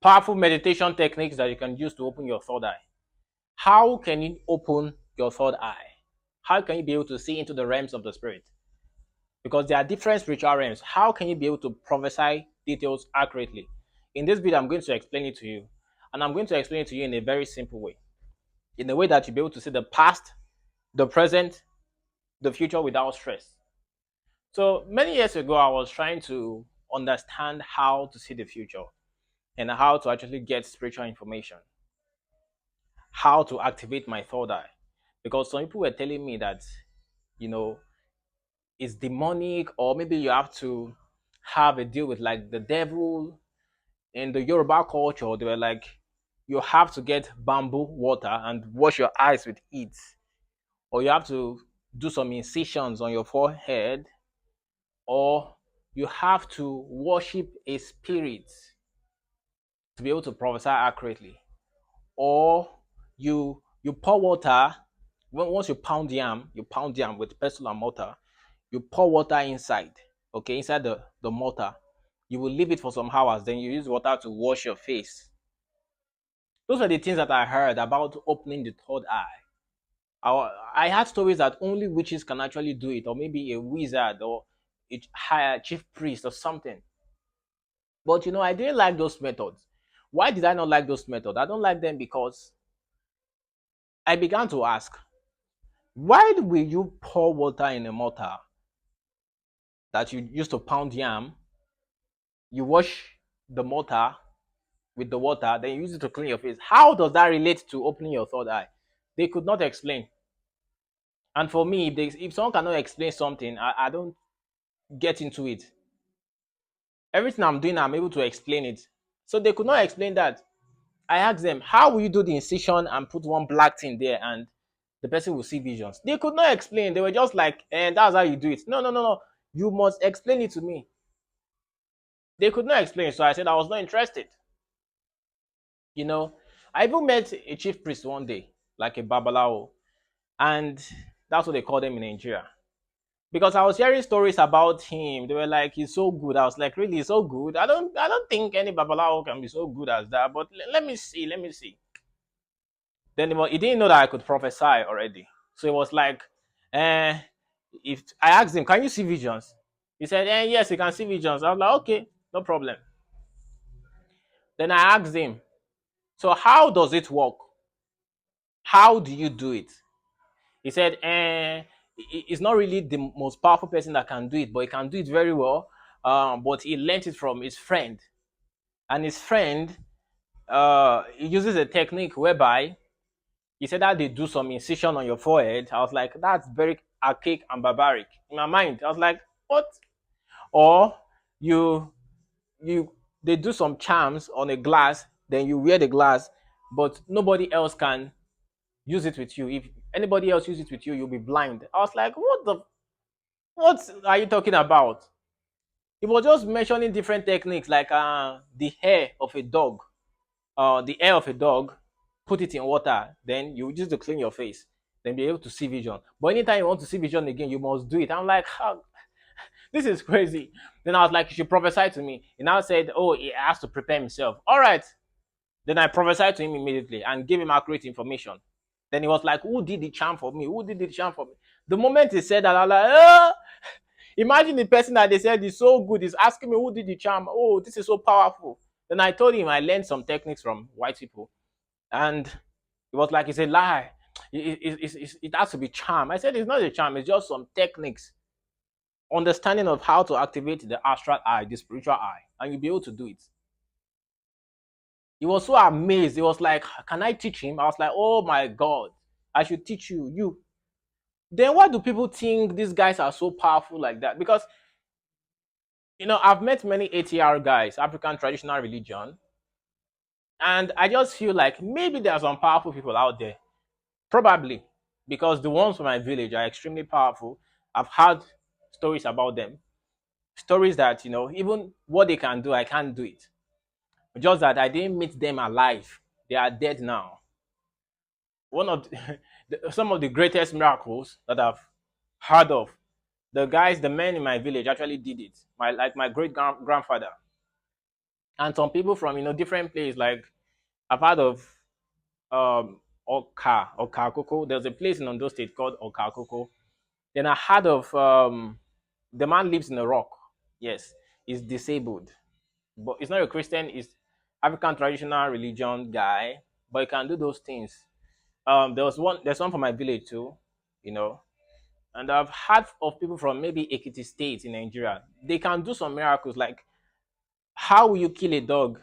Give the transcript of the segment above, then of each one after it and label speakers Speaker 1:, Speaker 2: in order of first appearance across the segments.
Speaker 1: powerful meditation techniques that you can use to open your third eye. How can you open your third eye? How can you be able to see into the realms of the spirit? Because there are different spiritual realms. How can you be able to prophesy details accurately? In this video, I'm going to explain it to you. And I'm going to explain it to you in a very simple way. In a way that you'll be able to see the past, the present, the future without stress. So many years ago, I was trying to understand how to see the future and how to actually get spiritual information, how to activate my third eye. Because some people were telling me that, you know, it's demonic, or maybe you have to have a deal with like the devil. In the Yoruba culture, they were like, you have to get bamboo water and wash your eyes with it, or you have to do some incisions on your forehead, or you have to worship a spirit to be able to prophesy accurately, or you pour water. Once you pound yam with pestle and mortar, you pour water inside, okay, inside the mortar. You will leave it for some hours, then you use water to wash your face. Those are the things that I heard about opening the third eye. I had stories that only witches can actually do it, or maybe a wizard or a higher chief priest or something. But I didn't like those methods. Why did I not like those methods? I don't like them because I began to ask, why will you pour water in a mortar that you used to pound yam? You wash the mortar with the water, then you use it to clean your face. How does that relate to opening your third eye? They could not explain. And for me, if someone cannot explain something, I don't get into it. Everything I'm doing, I'm able to explain it. So they could not explain that. I asked them, how will you do the incision and put one black thing there and the person will see visions? They could not explain. They were just like, and that's how you do it. No, no, no, no. You must explain it to me. They could not explain. So I said I was not interested. I even met a chief priest one day, like a babalao, and that's what they call them in Nigeria. Because I was hearing stories about him. They were like, he's so good. I was like, really, so good? I don't think any babalao can be so good as that. But let me see, let me see. Then he didn't know that I could prophesy already. So it was like, eh, if I asked him, can you see visions? He said, yes, you can see visions. I was like, okay, no problem. Then I asked him, so how does it work? How do you do it? He said, it's not really the most powerful person that can do it, but he can do it very well. But he learned it from his friend. And his friend he uses a technique whereby he said that they do some incision on your forehead. I was like, that's very archaic and barbaric. In my mind, I was like, what? Or you they do some charms on a glass, then you wear the glass, but nobody else can use it with you. If anybody else uses it with you, you'll be blind. I was like, what are you talking about? He was just mentioning different techniques like the hair of a dog. Put it in water, then you use to clean your face, then be able to see vision. But anytime you want to see vision again, you must do it. I'm like, how? This is crazy. Then I was like, you should prophesy to me. He now said, oh, he has to prepare himself. All right. Then I prophesied to him immediately and gave him accurate information. Then he was like, who did the charm for me? Who did the charm for me? The moment he said that, I was like, imagine the person that they said is so good is asking me who did the charm. Oh, this is so powerful. Then I told him I learned some techniques from white people. And it was like, it's a lie. It has to be charm. I said, it's not a charm. It's just some techniques. Understanding of how to activate the astral eye, the spiritual eye. And you'll be able to do it. He was so amazed. He was like, can I teach him? I was like, oh my God, I should teach you. Then why do people think these guys are so powerful like that? Because, I've met many ATR guys, African traditional religion, and I just feel like maybe there are some powerful people out there. Probably, because the ones from my village are extremely powerful. I've heard stories about them. Stories that, even what they can do, I can't do it. Just that I didn't meet them alive. They are dead now. One of some of the greatest miracles that I've heard of, the men in my village actually did it. My great grandfather. And some people from different places, like I've heard of Okakoko. There's a place in Ondo State called Okakoko. Then I heard of the man lives in a rock. Yes, he's disabled, but he's not a Christian. He's African traditional religion guy, but he can do those things. There's one from my village too, you know. And I've heard of people from maybe Ekiti State in Nigeria. They can do some miracles. Like, how will you kill a dog?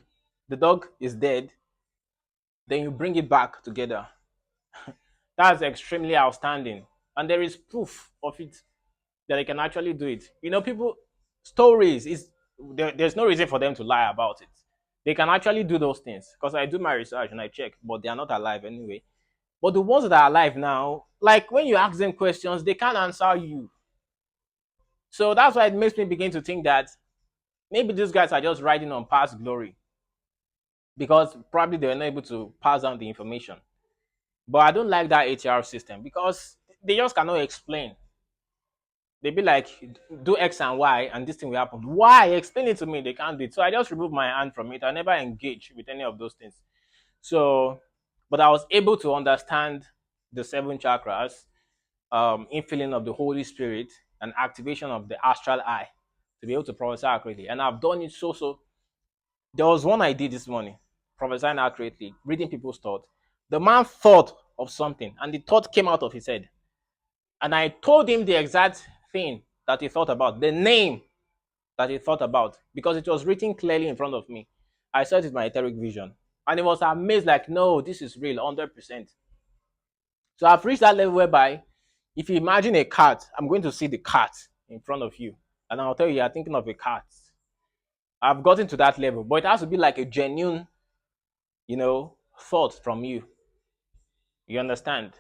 Speaker 1: The dog is dead, then you bring it back together. That's extremely outstanding. And there is proof of it that they can actually do it. People stories is there's no reason for them to lie about it. They can actually do those things because I do my research and I check, but they are not alive anyway. But the ones that are alive now, like when you ask them questions, they can't answer you. So that's why it makes me begin to think that maybe these guys are just riding on past glory because probably they were not able to pass down the information. But I don't like that ATR system because they just cannot explain. They be like, do X and Y, and this thing will happen. Why? Explain it to me. They can't do it. So I just remove my hand from it. I never engage with any of those things. So, but I was able to understand the seven chakras, infilling of the Holy Spirit, and activation of the astral eye to be able to prophesy accurately. And I've done it so. There was one I did this morning, prophesying accurately, reading people's thoughts. The man thought of something, and the thought came out of his head. And I told him the exact thing that he thought about, the name that he thought about, because it was written clearly in front of me. I saw it with my etheric vision. And he was amazed, like, no, this is real, 100%. So I've reached that level whereby if you imagine a cat, I'm going to see the cat in front of you. And I'll tell you, you're thinking of a cat. I've gotten to that level, but it has to be like a genuine, thought from you. You understand?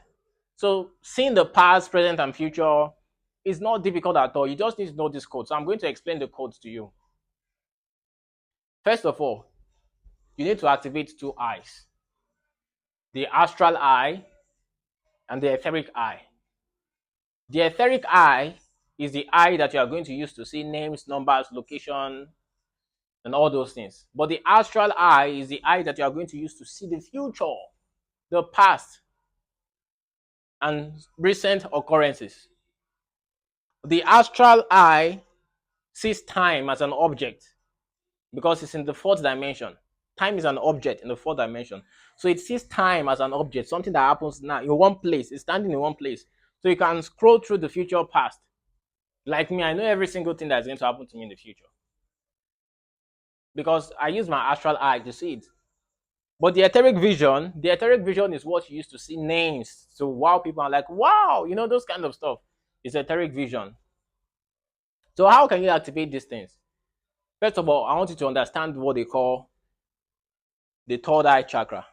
Speaker 1: So seeing the past, present, and future is not difficult at all. You just need to know this code. So I'm going to explain the codes to you. First of all, you need to activate two eyes: the astral eye and the etheric eye. The etheric eye is the eye that you are going to use to see names, numbers, location, and all those things. But the astral eye is the eye that you are going to use to see the future, the past, and recent occurrences. The astral eye sees time as an object because it's in the fourth dimension. Time is an object in the fourth dimension. So it sees time as an object, something that happens now in one place. It's standing in one place. So you can scroll through the future past. Like me, I know every single thing that's going to happen to me in the future because I use my astral eye to see it. But the etheric vision is what you use to see names. So wow, people are like, wow, those kind of stuff. It's etheric vision. So how can you activate these things? First of all, I want you to understand what they call the third eye chakra.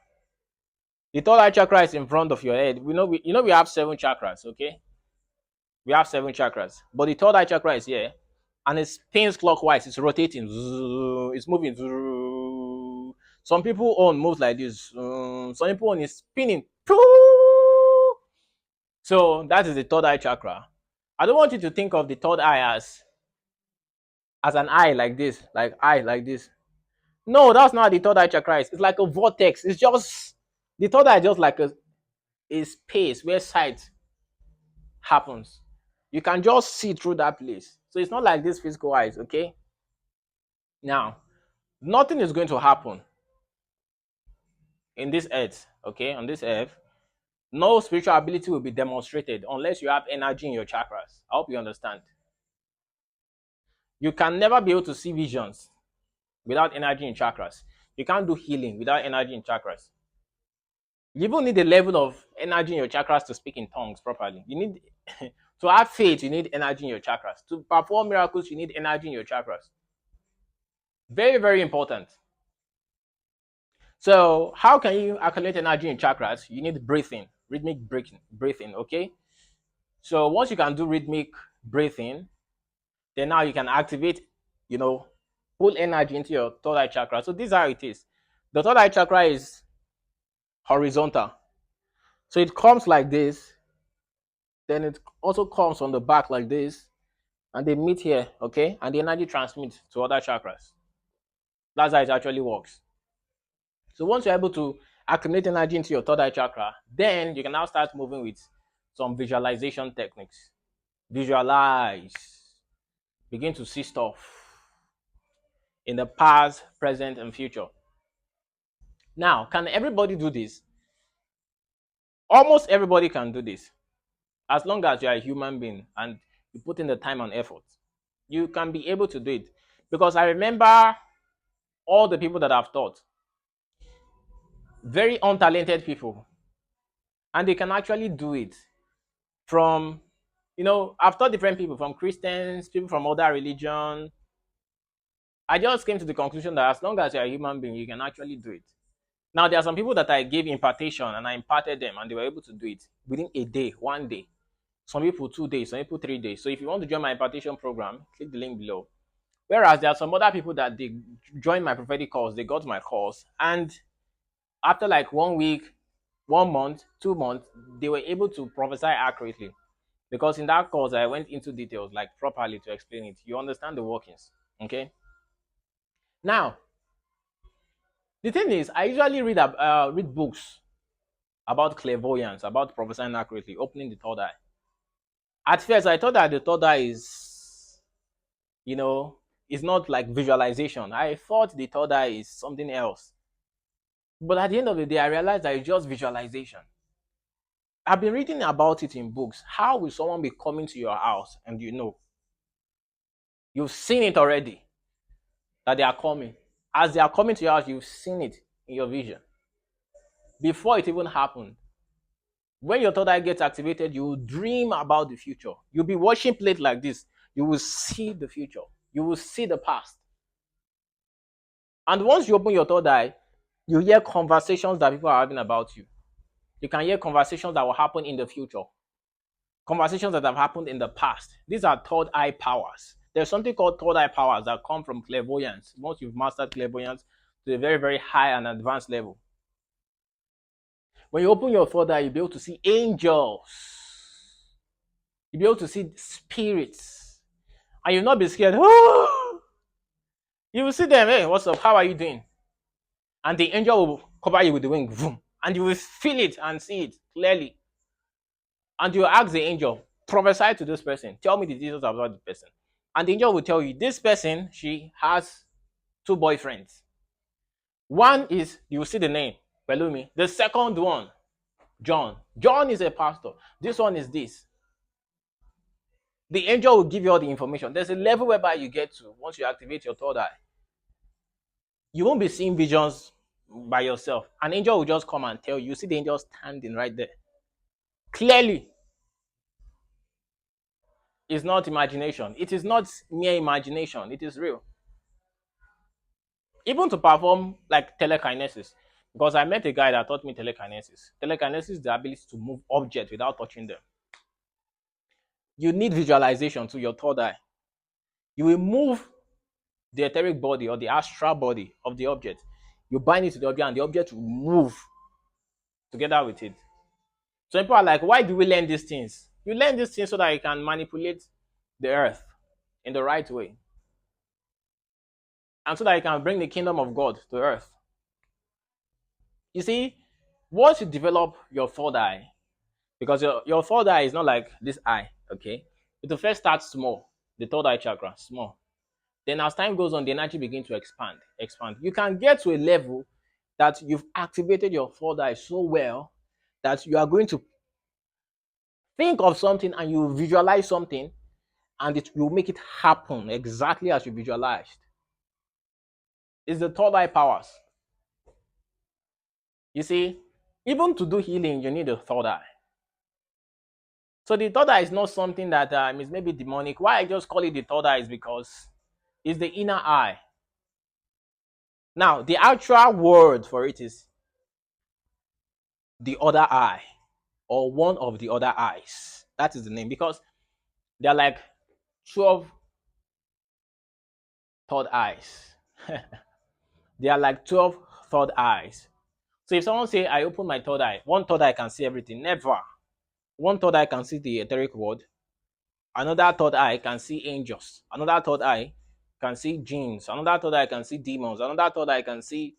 Speaker 1: The third eye chakra is in front of your head. We have seven chakras, okay? We have seven chakras. But the third eye chakra is here. And it spins clockwise. It's rotating. It's moving. Some people own moves like this. Some people own is spinning. So that is the third eye chakra. I don't want you to think of the third eye as an eye like this, like eye like this. No, that's not the third eye chakra. It's like a vortex. It's just the third eye, just like a space where sight happens. You can just see through that place. So it's not like this physical eyes, okay? Now, nothing is going to happen in this earth, okay? On this earth, no spiritual ability will be demonstrated unless you have energy in your chakras. I hope you understand. You can never be able to see visions without energy in chakras. You can't do healing without energy in chakras. You even need a level of energy in your chakras to speak in tongues properly. You need to have faith, you need energy in your chakras. To perform miracles, you need energy in your chakras. Very, very important. So, how can you accumulate energy in chakras? You need breathing, rhythmic breathing, okay? So, once you can do rhythmic breathing, then now you can activate, pull energy into your third eye chakra. So, this is how it is. The third eye chakra is horizontal. So, it comes like this, then it also comes on the back like this, and they meet here, okay? And the energy transmits to other chakras. That's how it actually works. So once you're able to accumulate energy into your third eye chakra, then you can now start moving with some visualization techniques. Visualize, begin to see stuff in the past, present, and future. Now, can everybody do this? Almost everybody can do this. As long as you're a human being and you put in the time and effort, you can be able to do it. Because I remember all the people that I've taught, very untalented people, and they can actually do it. From, I've taught different people, from Christians, people from other religion. I just came to the conclusion that as long as you're a human being, you can actually do it. Now, there are some people that I gave impartation and I imparted them and they were able to do it within a day, 1 day. Some people 2 days, some people 3 days. So if you want to join my impartation program, click the link below. Whereas there are some other people that they joined my prophetic course, they got my course, and after like 1 week, 1 month, 2 months, they were able to prophesy accurately. Because in that course, I went into details like properly to explain it. You understand the workings. Okay. Now, the thing is, I usually read books about clairvoyance, about prophesying accurately, opening the third eye. At first, I thought that the third eye you know, is not like visualization. I thought the third eye is something else. But at the end of the day, I realized that it's just visualization. I've been reading about it in books. How will someone be coming to your house and you've seen it already that they are coming? As they are coming to your house, you've seen it in your vision before it even happened. When your third eye gets activated, you will dream about the future. You'll be watching plate like this. You will see the future. You will see the past. And once you open your third eye, you hear conversations that people are having about you. You can hear conversations that will happen in the future, conversations that have happened in the past. These are third eye powers. There's something called third eye powers that come from clairvoyance. Once you've mastered clairvoyance to a very, very high and advanced level. When you open your third eye, you'll be able to see angels. You'll be able to see spirits. And you'll not be scared. You will see them. Hey, what's up? How are you doing? And the angel will cover you with the wing. Vroom, and you will feel it and see it clearly. And you ask the angel, prophesy to this person. Tell me the details about the person. And the angel will tell you, this person, she has 2 boyfriends. One is, you will see the name, Pelumi. The second one, John. John is a pastor. This one is this. The angel will give you all the information. There's a level whereby you get to once you activate your third eye. You won't be seeing visions by yourself. An angel will just come and tell you. You see the angel standing right there. Clearly. It's not imagination. It is not mere imagination. It is real. Even to perform like telekinesis. Because I met a guy that taught me telekinesis. Telekinesis is the ability to move objects without touching them. You need visualization to your third eye. You will move the etheric body or the astral body of the object. You bind it to the object and the object will move together with it. So people are like, why do we learn these things? You learn these things so that you can manipulate the earth in the right way. And so that you can bring the kingdom of God to earth. You see, once you develop your third eye, because your third eye is not like this eye, okay? It will first start small, the third eye chakra, small. Then as time goes on, the energy begins to expand. You can get to a level that you've activated your third eye so well that you are going to think of something and you visualize something and it will make it happen exactly as you visualized. It's the third eye powers. You see, even to do healing, you need a third eye. So the third eye is not something that is maybe demonic. Why I just call it the third eye is because it's the inner eye. Now, the actual word for it is the other eye or one of the other eyes. That is the name because there are like 12 third eyes. There are like 12 third eyes. So if someone say, I open my third eye, one third eye can see everything. Never. One third eye can see the etheric world. Another third eye can see angels. Another third eye can see genes. Another thought I can see demons. Another thought I can see,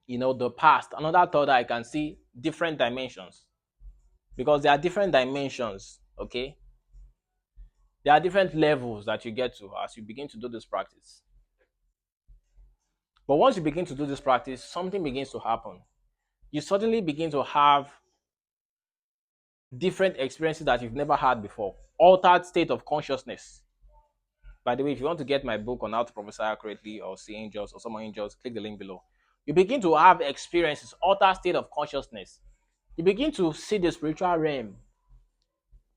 Speaker 1: the past. Another thought I can see different dimensions, because there are different dimensions. Okay, there are different levels that you get to as you begin to do this practice. But once you begin to do this practice, something begins to happen. You suddenly begin to have different experiences that you've never had before. Altered state of consciousness. By the way, if you want to get my book on how to prophesy accurately or see angels or summon angels, click the link below. You begin to have experiences, altered state of consciousness. You begin to see the spiritual realm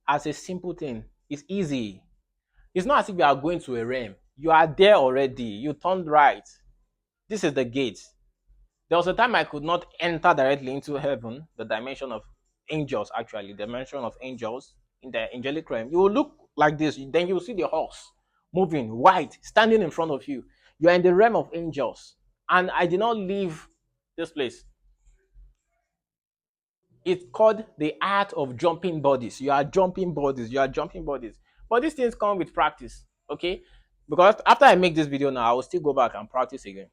Speaker 1: as a simple thing. It's easy. It's not as if you are going to a realm. You are there already. You turned right. This is the gate. There was a time I could not enter directly into heaven, the dimension of angels, actually, the dimension of angels in the angelic realm. You will look like this, then you will see the horse moving, white, standing in front of you. You are in the realm of angels. And I did not leave this place. It's called the art of jumping bodies. You are jumping bodies. You are jumping bodies. But these things come with practice, okay? Because after I make this video now, I will still go back and practice again.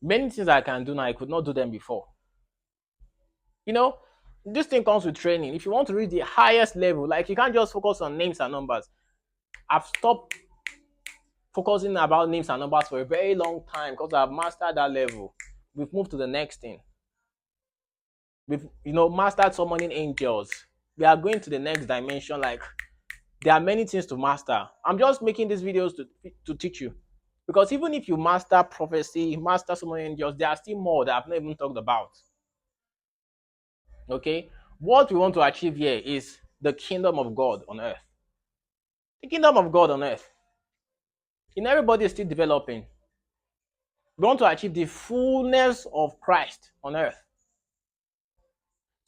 Speaker 1: Many things I can do now, I could not do them before. This thing comes with training. If you want to reach the highest level, like, you can't just focus on names and numbers. I've stopped focusing about names and numbers for a very long time because I've mastered that level. We've moved to the next thing. We've mastered summoning angels. We are going to the next dimension. Like, there are many things to master. I'm just making these videos to teach you, because even if you master prophecy, master summoning angels, there are still more that I've not even talked about. Okay, what we want to achieve here is the kingdom of God on earth. The kingdom of God on earth. Everybody is still developing. We want to achieve the fullness of Christ on earth.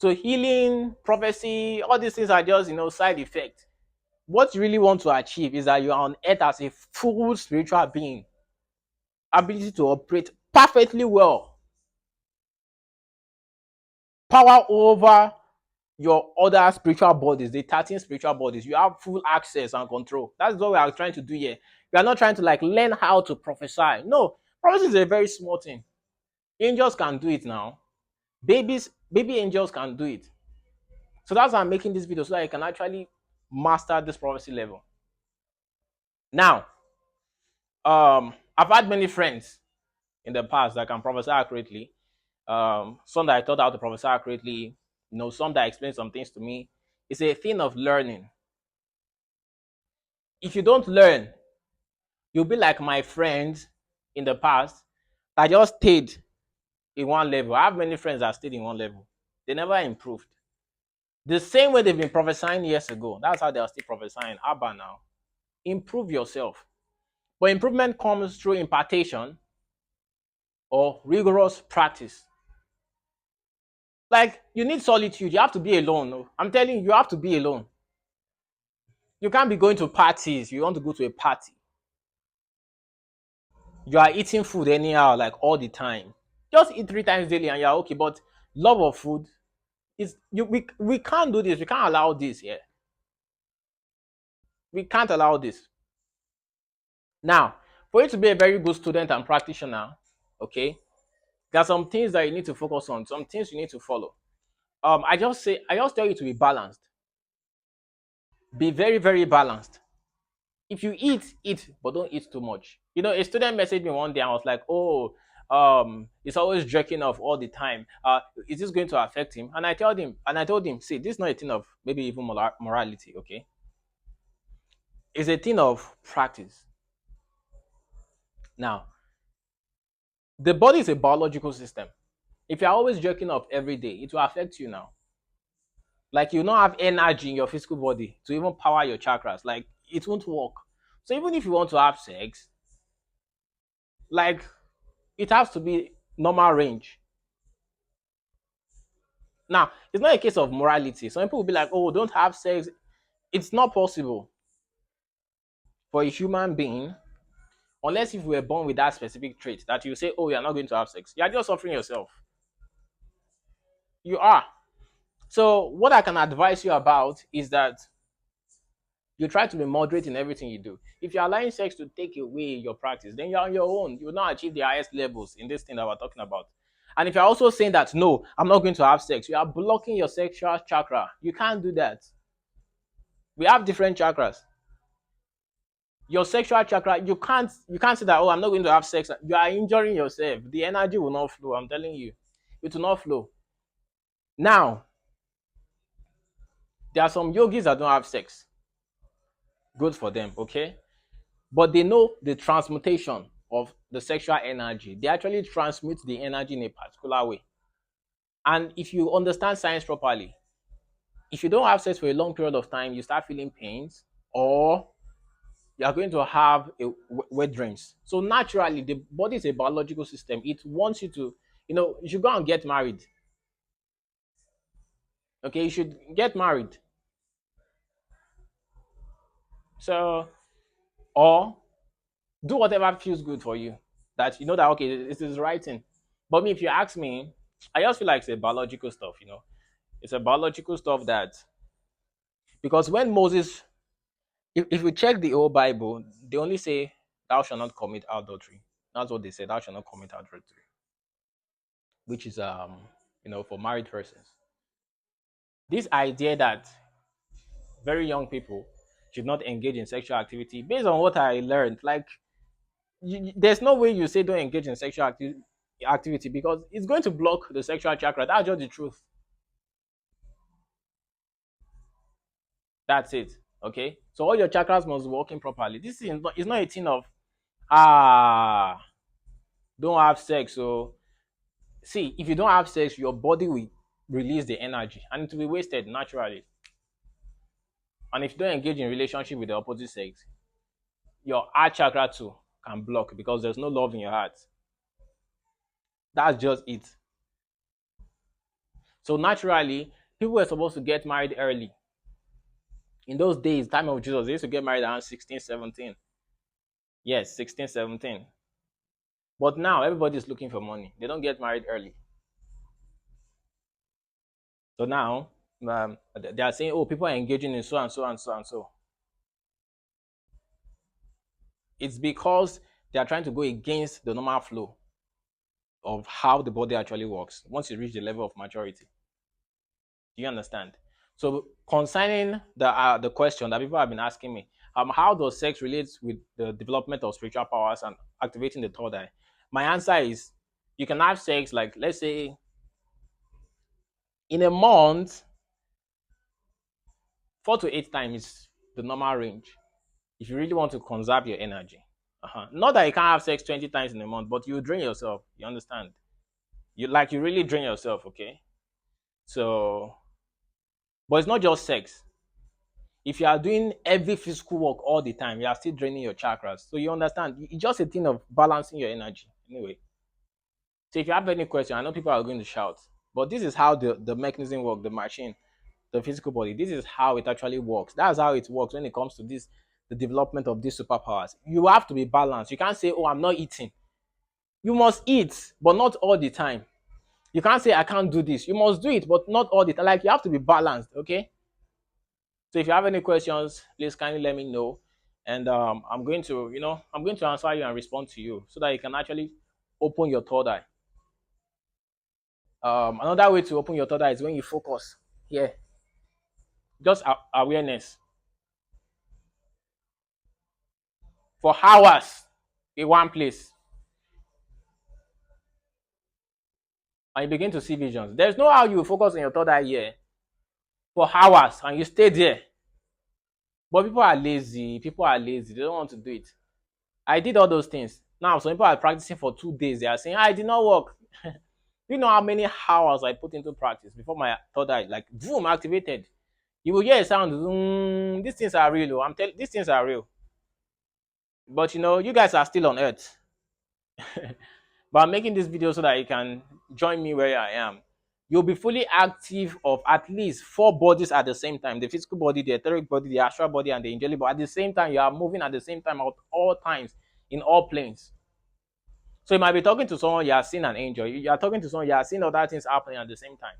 Speaker 1: So healing, prophecy, all these things are just, side effects. What you really want to achieve is that you are on earth as a full spiritual being. Ability to operate perfectly well. Power over your other spiritual bodies, the 13 spiritual bodies. You have full access and control. That's what we are trying to do here. We are not trying to learn how to prophesy. No, prophecy is a very small thing. Angels can do it now. Baby angels can do it. So that's why I'm making this video, so that I can actually master this prophecy level. Now, I've had many friends in the past that can prophesy accurately. Some that I taught how to prophesy accurately. Some that explained some things to me. It's a thing of learning. If you don't learn, you'll be like my friends in the past that just stayed in one level. I have many friends that stayed in one level. They never improved. The same way they've been prophesying years ago, that's how they're still prophesying. How about now? Improve yourself. But improvement comes through impartation or rigorous practice. Like, you need solitude. You have to be alone. I'm telling you, you have to be alone. You can't be going to parties. You want to go to a party. You are eating food anyhow, like all the time. Just eat 3 times daily and you're okay. But love of food is we can't do this. We can't allow this here. We can't allow this. Now, for you to be a very good student and practitioner, okay, there are some things that you need to focus on, some things you need to follow. I just tell you to be balanced. Be very, very balanced. If you eat, but don't eat too much. A student messaged me one day and was like, oh, he's always jerking off all the time. Is this going to affect him? And I told him, see, this is not a thing of maybe even morality, okay? It's a thing of practice. Now, the body is a biological system. If you're always jerking off every day, it will affect you now. Like, you don't have energy in your physical body to even power your chakras. Like, it won't work. So even if you want to have sex, like, it has to be normal range. Now, it's not a case of morality. Some people will be like, oh, don't have sex. It's not possible for a human being, unless if you were born with that specific trait, that you say, oh, you're not going to have sex. You're just suffering yourself. You are. So what I can advise you about is that You try to be moderate in everything you do. If you're allowing sex to take away your practice, then you're on your own. You will not achieve the highest levels in this thing that we're talking about. And if you're also saying that, no, I'm not going to have sex, you are blocking your sexual chakra. You can't do that. We have different chakras. Your sexual chakra, you can't say that, oh, I'm not going to have sex. You are injuring yourself. The energy will not flow. I'm telling you, it will not flow. Now, there are some yogis that don't have sex. Good for them, okay? But they know the transmutation of the sexual energy. They actually transmute the energy in a particular way. And if you understand science properly, if you don't have sex for a long period of time, you start feeling pains, or you are going to have wet dreams. So naturally, the body is a biological system. It wants you to, you should go and get married. Okay, you should get married. So, or do whatever feels good for you. That you know that okay, this is the right thing. But me, if you ask me, I just feel like it's a biological stuff. It's a biological stuff that, because when Moses, if you check the old Bible, they only say thou shalt not commit adultery. That's what they say, thou shalt not commit adultery, which is for married persons. This idea that very young people should not engage in sexual activity, based on what I learned, like there's no way you say don't engage in sexual activity, because it's going to block the sexual chakra. That's just the truth. That's it. Okay. So all your chakras must be working properly. This is not, it's not a thing of ah don't have sex. So see, if you don't have sex, your body will release the energy and it will be wasted naturally. And if you don't engage in relationship with the opposite sex, your heart chakra too can block because there's no love in your heart. That's just it. So naturally, people were supposed to get married early. In those days, time of Jesus, they used to get married around 16, 17. Yes, 16, 17. But now everybody's looking for money. They don't get married early. So now they are saying, oh, people are engaging in so and so and so and so. It's because they are trying to go against the normal flow of how the body actually works once you reach the level of maturity. Do you understand? So concerning the question that people have been asking me, how does sex relate with the development of spiritual powers and activating the third eye? My answer is you can have sex, like let's say in a month, 4 to 8 times the normal range. If you really want to conserve your energy, not that you can't have sex 20 times in a month, but you drain yourself. You understand? You really drain yourself. Okay, so but it's not just sex. If you are doing every physical work all the time, you are still draining your chakras. So you understand? It's just a thing of balancing your energy. Anyway, so if you have any question, I know people are going to shout, but this is how the mechanism works, the machine, the physical body. This is how it actually works. That's how it works when it comes to this, the development of these superpowers. You have to be balanced. You can't say, oh, I'm not eating. You must eat, but not all the time. You can't say, I can't do this. You must do it, but not all the time. Like, you have to be balanced, okay? So if you have any questions, please kindly let me know. And I'm going to, answer you and respond to you so that you can actually open your third eye. Another way to open your third eye is when you focus here. Just awareness. For hours in one place. And you begin to see visions. There's no how you focus on your third eye here for hours and you stay there. But people are lazy. They don't want to do it. I did all those things. Now, some people are practicing for 2 days. They are saying, I did not work. You know how many hours I put into practice before my third eye, like, boom, activated. You will hear a sound, these things are real. I'm telling these things are real. But you guys are still on earth. But I'm making this video so that you can join me where I am. You'll be fully active of at least 4 bodies at the same time. The physical body, the etheric body, the astral body, and the angelic body. At the same time, you are moving at the same time at all times, in all planes. So you might be talking to someone, you are seeing an angel. You are talking to someone, you are seeing other things happening at the same time.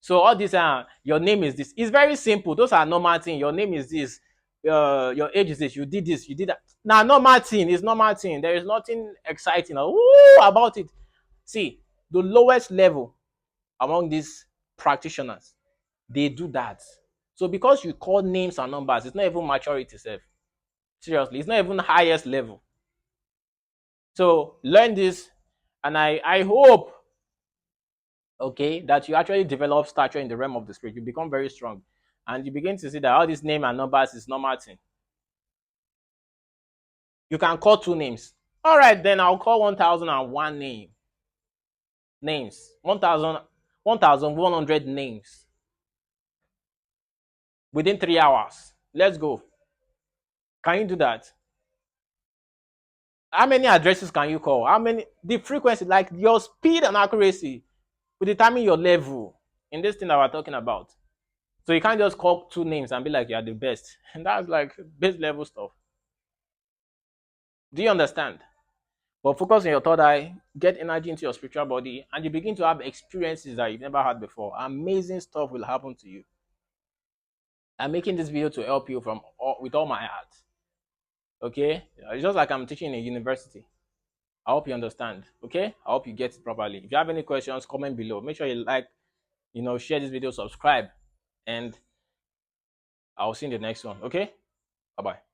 Speaker 1: So all this, your name is this. It's very simple. Those are normal things. Your name is this. your age is this, you did this, you did that. Now, normal thing is normal thing. There is nothing exciting or woo about it. See, the lowest level among these practitioners, they do that. So because you call names and numbers, it's not even maturity itself. Seriously, it's not even highest level. So learn this, and I hope, okay, that you actually develop stature in the realm of the spirit. You become very strong, and you begin to see that all these name and numbers is normal thing. You can call two names. All right, then I'll call 1001 names. 1100 names within 3 hours. Let's go. Can you do that? How many addresses can you call? How many? The frequency, like your speed and accuracy, will determine your level in this thing that we're talking about. So you can't just call two names and be like you're the best. And that's like base level stuff. Do you understand? But focus on your third eye, get energy into your spiritual body, and you begin to have experiences that you've never had before. Amazing stuff will happen to you. I'm making this video to help you with all my heart. Okay? It's just like I'm teaching in a university. I hope you understand. Okay? I hope you get it properly. If you have any questions, comment below. Make sure you like, share this video, subscribe, and I'll see you in the next one. Okay? Bye-bye.